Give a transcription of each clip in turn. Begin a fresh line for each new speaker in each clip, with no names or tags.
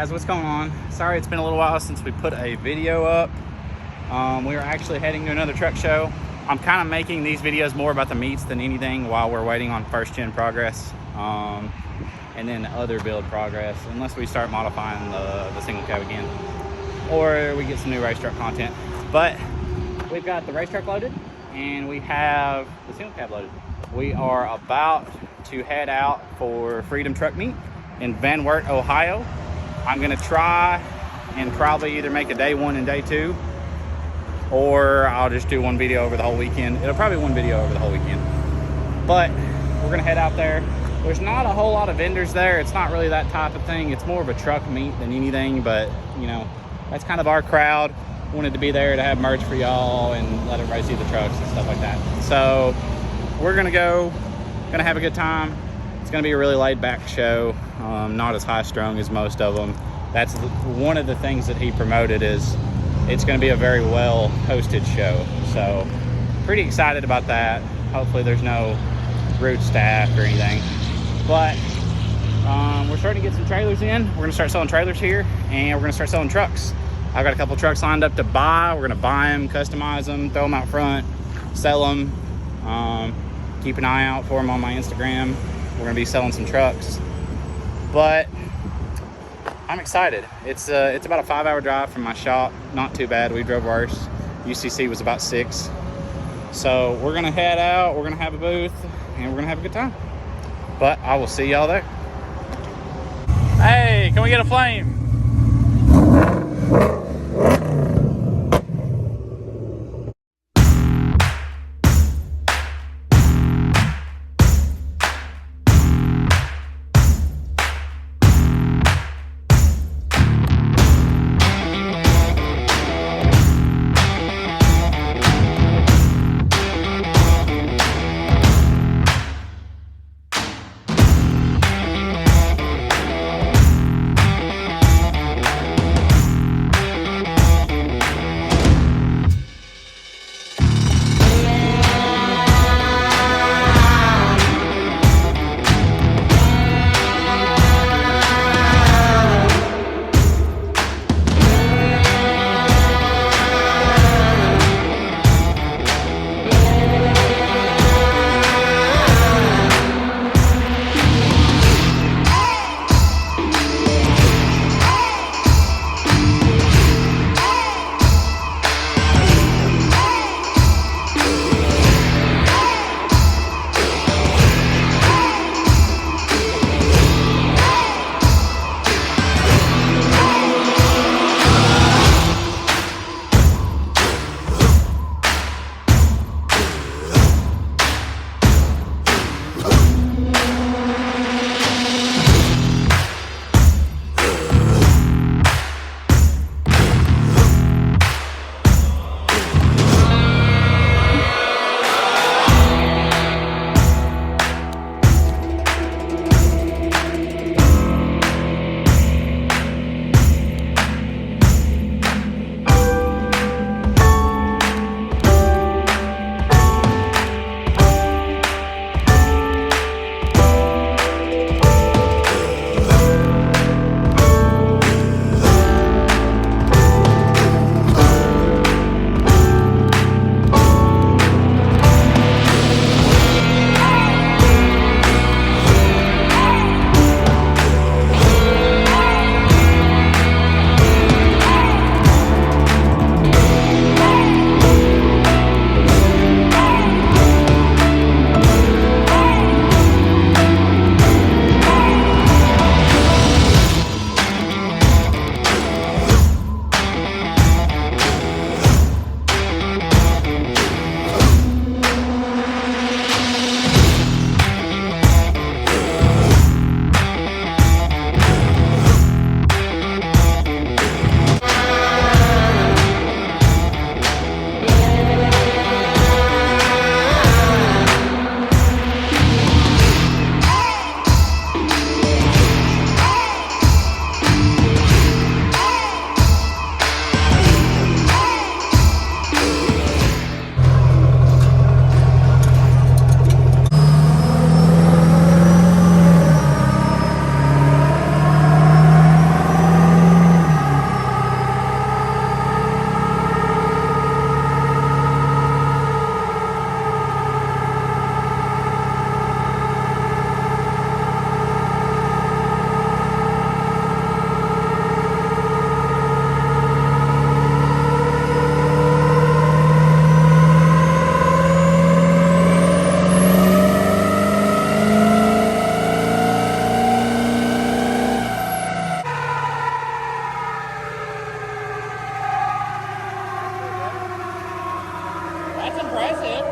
guys, what's going on? Sorry it's been a little while since we put a video up. We are actually heading to another truck show. I'm kind of making these videos more about the meets than anything while we're waiting on first gen progress, and then other build progress, unless we start modifying the single cab again, or we get some new race truck content. But we've got the race truck loaded and we have the single cab loaded. We are about to head out for Freedom Truck Meet in Van Wert, Ohio. I'm gonna try and probably either make a day one and day two, or I'll just do one video over the whole weekend. It'll probably be one video over the whole weekend. But we're gonna head out there. There's not a whole lot of vendors there. It's not really that type of thing. It's more of a truck meet than anything, but you know, that's kind of our crowd. Wanted to be there to have merch for y'all and let everybody see the trucks and stuff like that. So we're gonna have a good time. It's gonna be a really laid back show, not as high strung as most of them. That's one of the things that he promoted, is it's gonna be a very well hosted show. So pretty excited about that. Hopefully there's no rude staff or anything. But we're starting to get some trailers in. We're gonna start selling trailers here, and we're gonna start selling trucks. I've got a couple trucks lined up to buy. We're gonna buy them, customize them, throw them out front, sell them. Keep an eye out for them on my Instagram. We're gonna be selling some trucks, but I'm excited. It's about a 5-hour drive from my shop. Not too bad. We drove worse. UCC was about 6. So we're gonna head out. We're gonna have a booth, and we're gonna have a good time. But I will see y'all there. Hey, can we get a flame? impressive.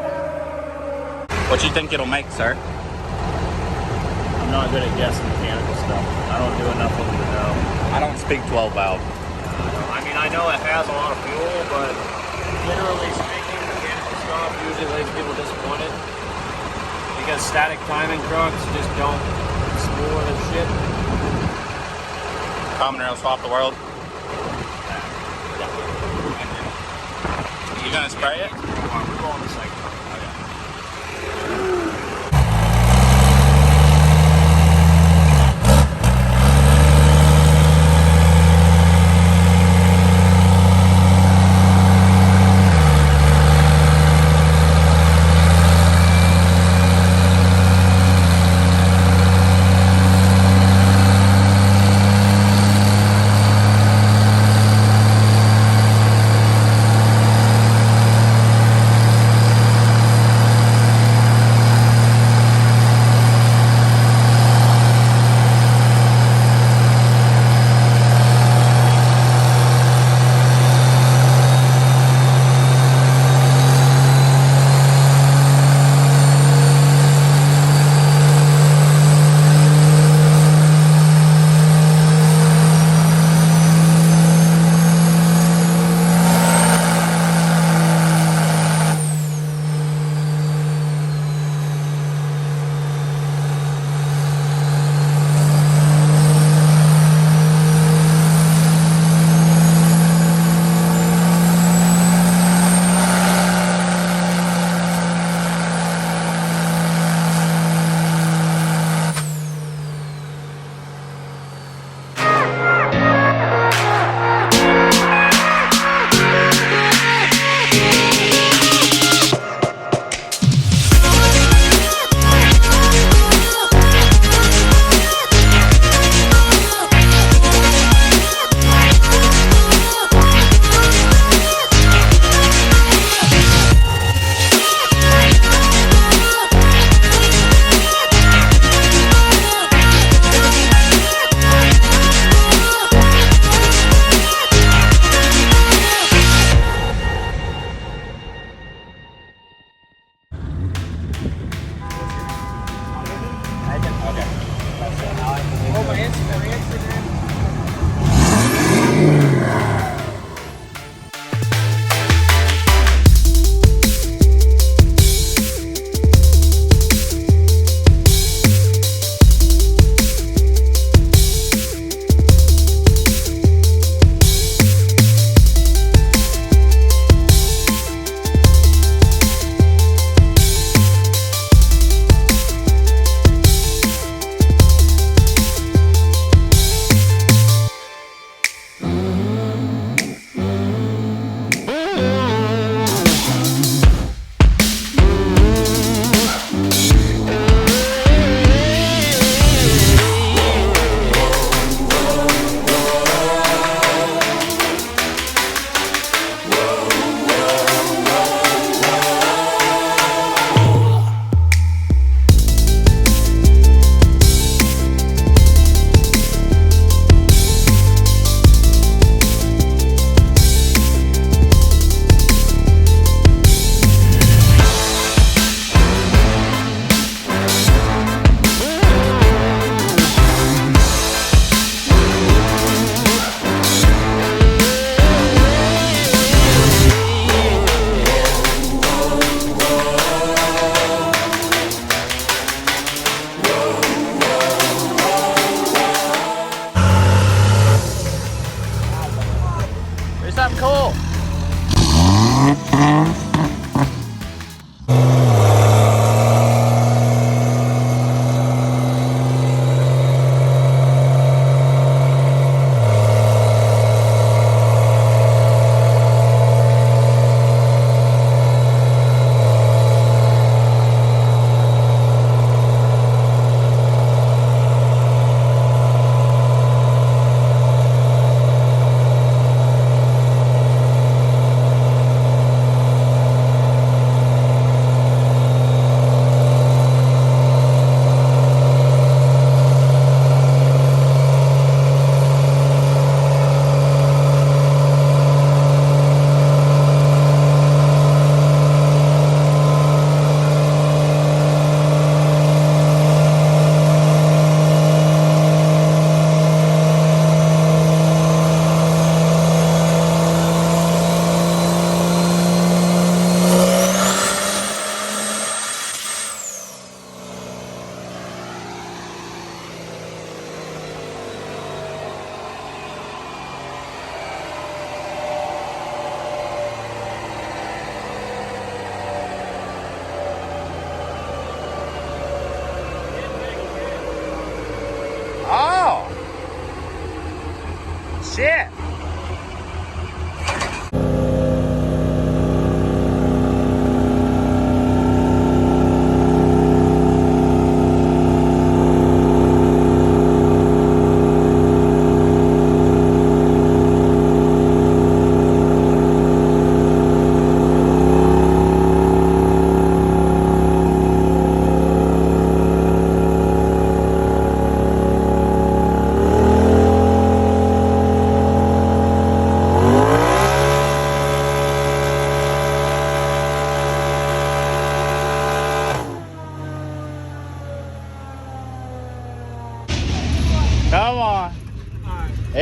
What do you think it'll make, sir?
I'm not good at guessing mechanical stuff. I don't do enough of it to know.
I don't speak 12 valve.
I mean, I know it has a lot of fuel, but literally speaking, mechanical stuff usually leaves people disappointed. Because static timing trucks just don't score the shit.
Common rail swap the world. You gonna spray it?
We're going the second time.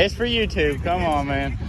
It's for YouTube. Come on, man.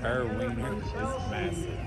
Her wiener is massive.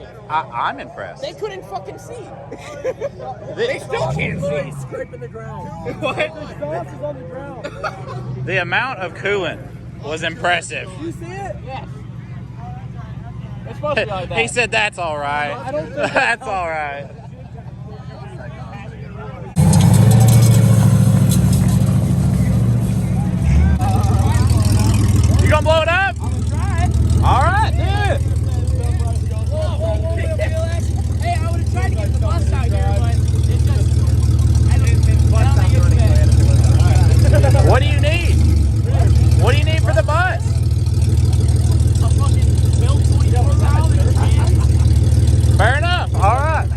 impressive.
I'm impressed.
They couldn't fucking see.
They
still can't see.
Scraping the ground.
What?
Sauce is on the ground.
The amount of coolant was impressive.
You see it?
Yes. It's supposed to be like that.
He said that's all right.
I don't think
That's all right. You gonna blow it up?
I'm gonna try it.
All right, do it.
Hey, I would have tried to get the bus out here, but it's just. I don't think it's
What do you need? What do you need for the bus?
a fucking built 24 valve.
Fair enough. All right.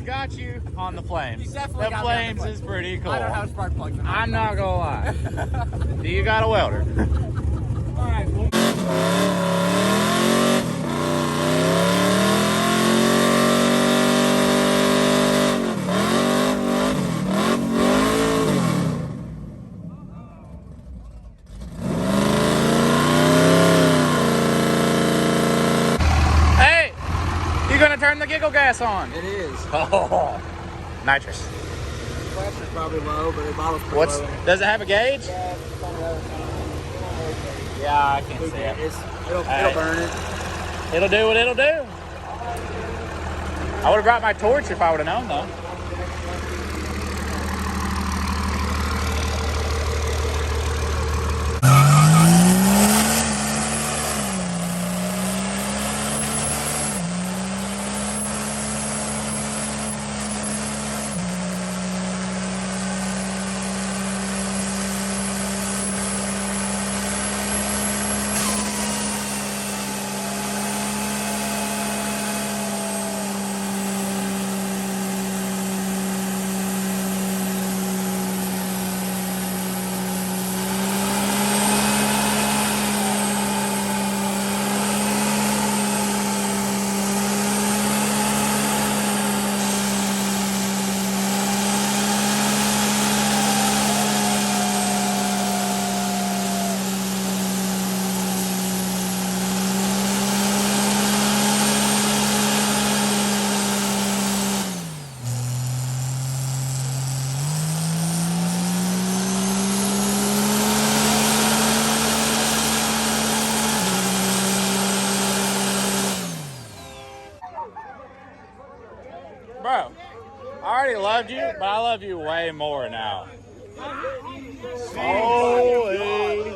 Got you on the flames.
He's definitely
The
got me on the
flames
flames.
is pretty cool.
I don't have spark plugs in
I'm not gonna lie. Do you got a welder?
Alright, well.
Hey, you gonna turn the giggle gas on?
It is.
Oh, nitrous.
Pressure's probably low, but the bottle's pretty
What's?
low.
Does it have a gauge?
Yeah, it's on the other side.
Yeah, I can't see it.
It'll burn it.
It'll do what it'll do. I would have brought my torch if I would have known, though.
loved you, but I love you way more now.
Holy.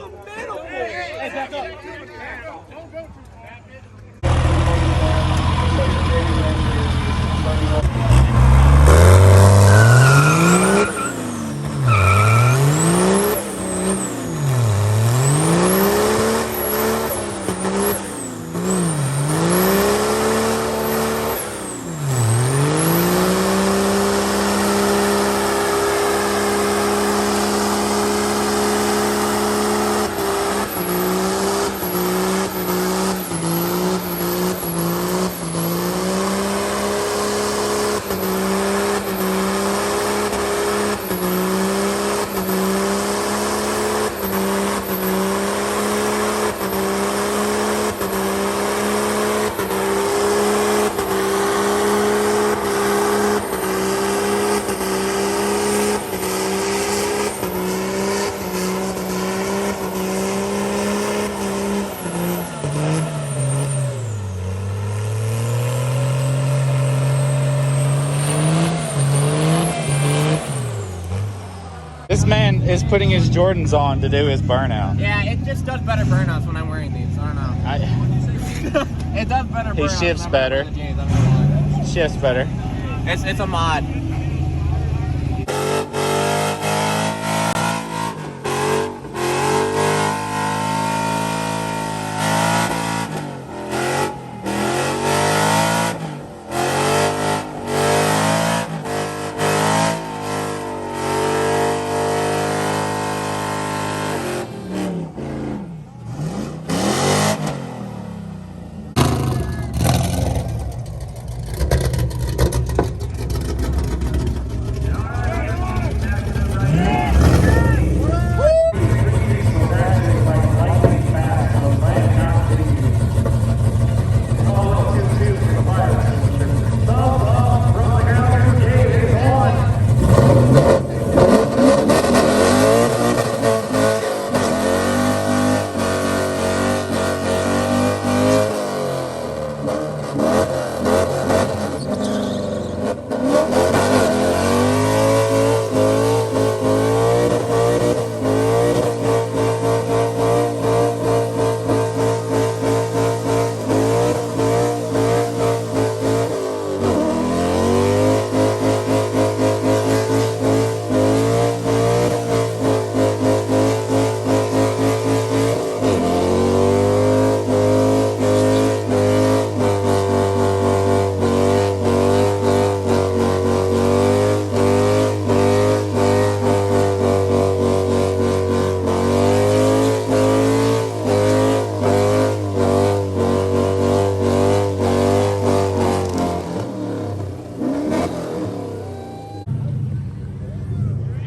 This man is putting his Jordans on to do his burnout.
Yeah, it just does better burnouts when I'm wearing these. I don't know. It does better
He
burnouts.
shifts
when I'm
better.
wearing the jeans, I don't know why.
Shifts better.
It's a mod.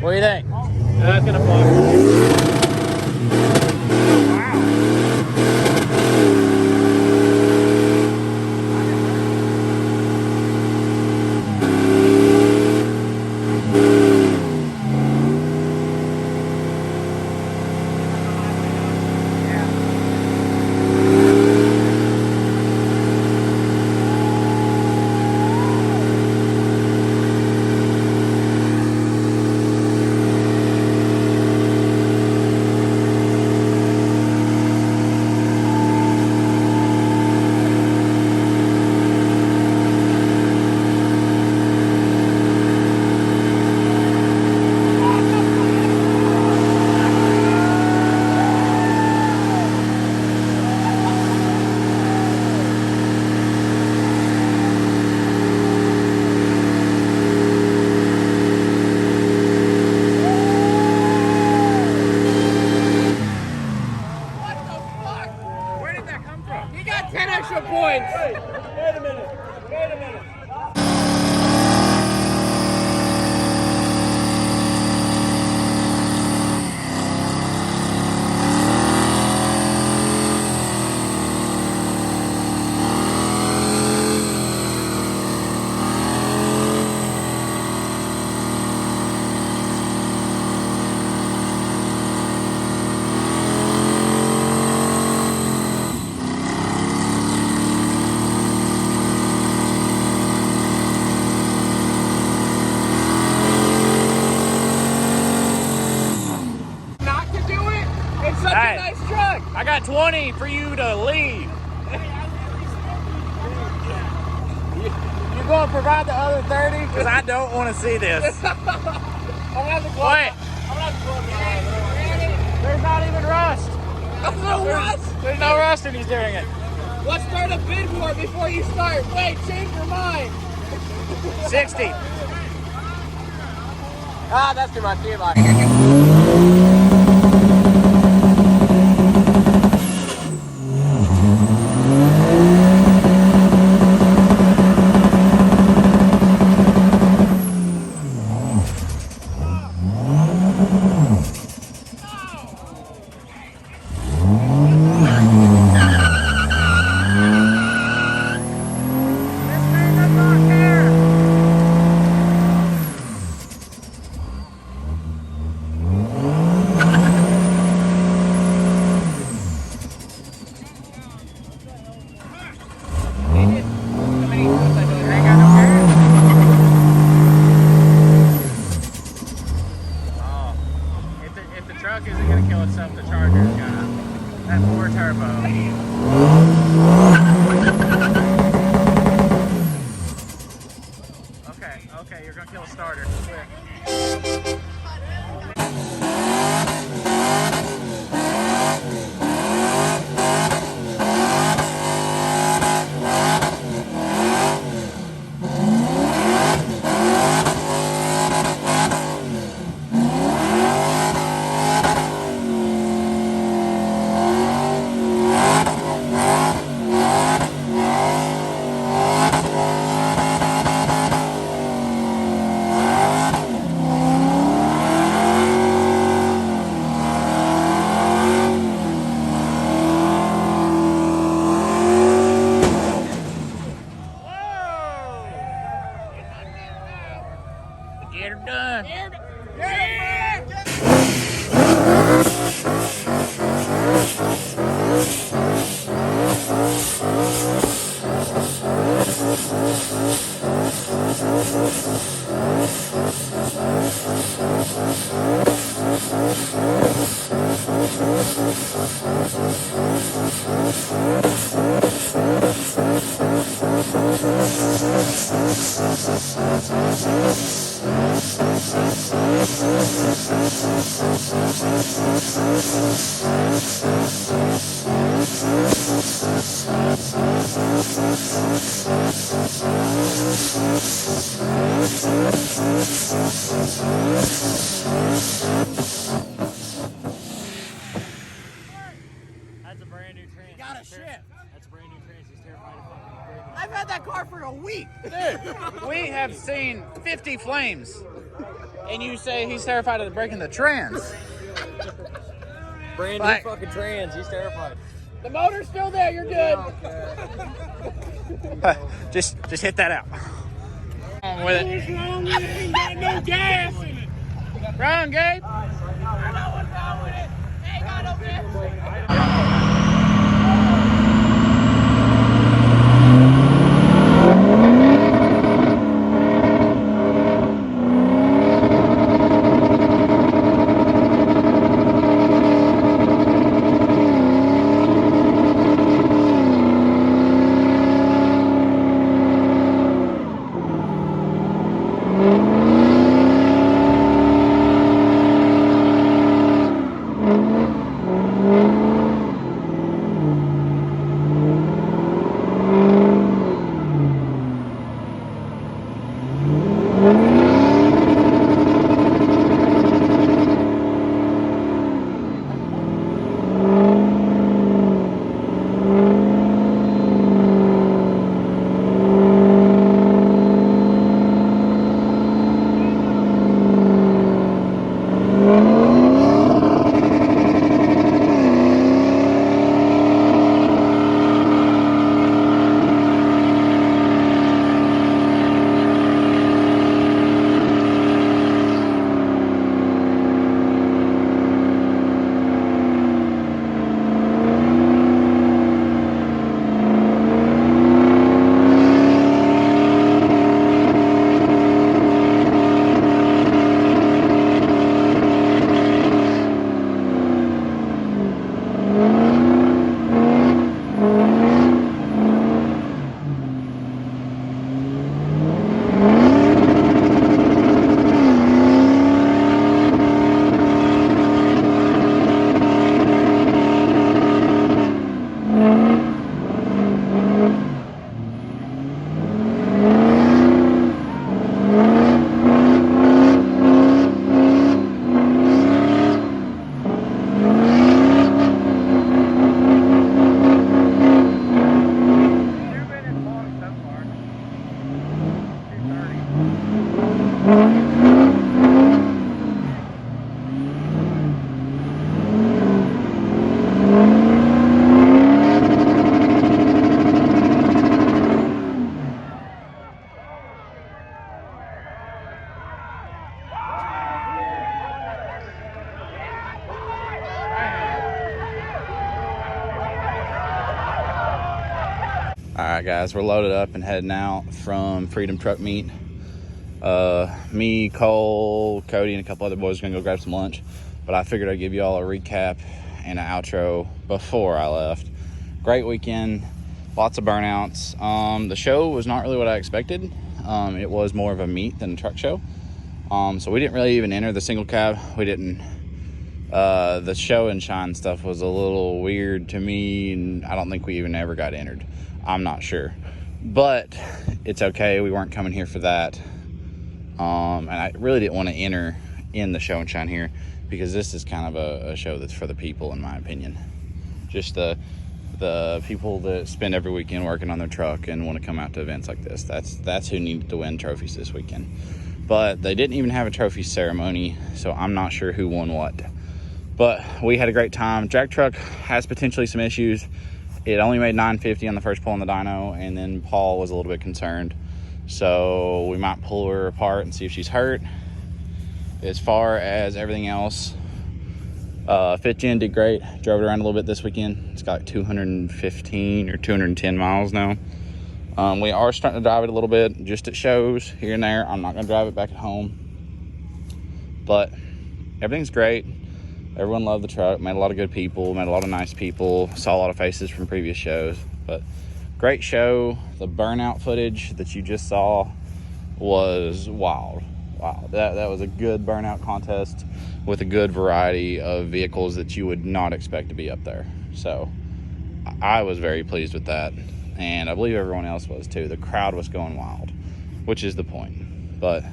What do you think?
That's gonna fly.
such a nice truck.
I got 20 for you to leave. You going to provide the other 30? Because I don't want to see this.
I'm gonna have to go.
Wait,
I'm gonna have to go up there.
there's not even rust.
No rust.
There's no rust and he's doing it.
Let's start a bid war before you start. Wait, change your mind.
60.
Ah, that's too much. See you, bye.
If the truck isn't going to kill itself, the Charger is going to. That 4 turbo. Okay, you're going to kill a starter. Get her done. That's a brand new trans.
Got a shit.
That's a brand new trans. He's terrified of fucking breaking.
I've had that car for a week.
Dude, we have seen 50 flames, and you say he's terrified of breaking the trans.
Brand
Like-
new fucking trans. He's terrified.
The motor's still there. You're good.
just hit that out. On with it.
Ain't got no gas in it.
Wrong, Gabe.
I know what's wrong with it. Ain't got no gas.
Alright guys, we're loaded up and heading out from Freedom Truck Meet. Me, Cole, Cody, and a couple other boys are gonna go grab some lunch. But I figured I'd give you all a recap and an outro before I left. Great weekend, lots of burnouts. The show was not really what I expected. It was more of a meet than a truck show. So we didn't really even enter the single cab. We didn't. The show and shine stuff was a little weird to me, and I don't think we even ever got entered. I'm not sure, but it's okay. We weren't coming here for that. And I really didn't want to enter in the show and shine here because this is kind of a show that's for the people, in my opinion. Just the people that spend every weekend working on their truck and want to come out to events like this. That's who needed to win trophies this weekend. But they didn't even have a trophy ceremony, so I'm not sure who won what. But we had a great time. Jack truck has potentially some issues. It only made 950 on the first pull in the dyno, and then Paul was a little bit concerned. So we might pull her apart and see if she's hurt. As far as everything else, Fitzgerald did great. Drove it around a little bit this weekend. It's got like 215 or 210 miles now. We are starting to drive it a little bit, just at shows here and there. I'm not going to drive it back at home. But everything's great. Everyone loved the truck. Met a lot of good people. Met a lot of nice people. Saw a lot of faces from previous shows. But great show. The burnout footage that you just saw was wild. Wow. That was a good burnout contest with a good variety of vehicles that you would not expect to be up there. So I was very pleased with that. And I believe everyone else was too. The crowd was going wild, which is the point. But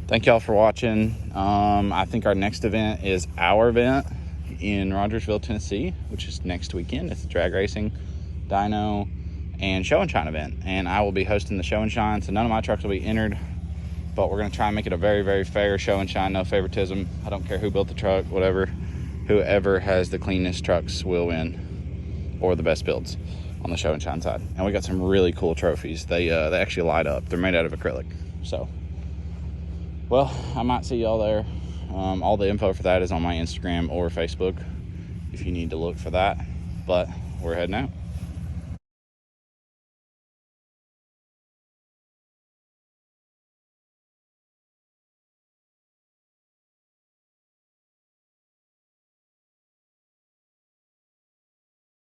thank y'all for watching. I think our next event is our event in Rogersville, Tennessee, which is next weekend. It's a drag racing, dyno, and show and shine event. And I will be hosting the show and shine, so none of my trucks will be entered. But we're going to try and make it a very, very fair show and shine. No favoritism. I don't care who built the truck, whatever. Whoever has the cleanest trucks will win, or the best builds on the show and shine side. And we got some really cool trophies. They actually light up. They're made out of acrylic. So, well, I might see y'all there. All the info for that is on my Instagram or Facebook if you need to look for that. But we're heading out.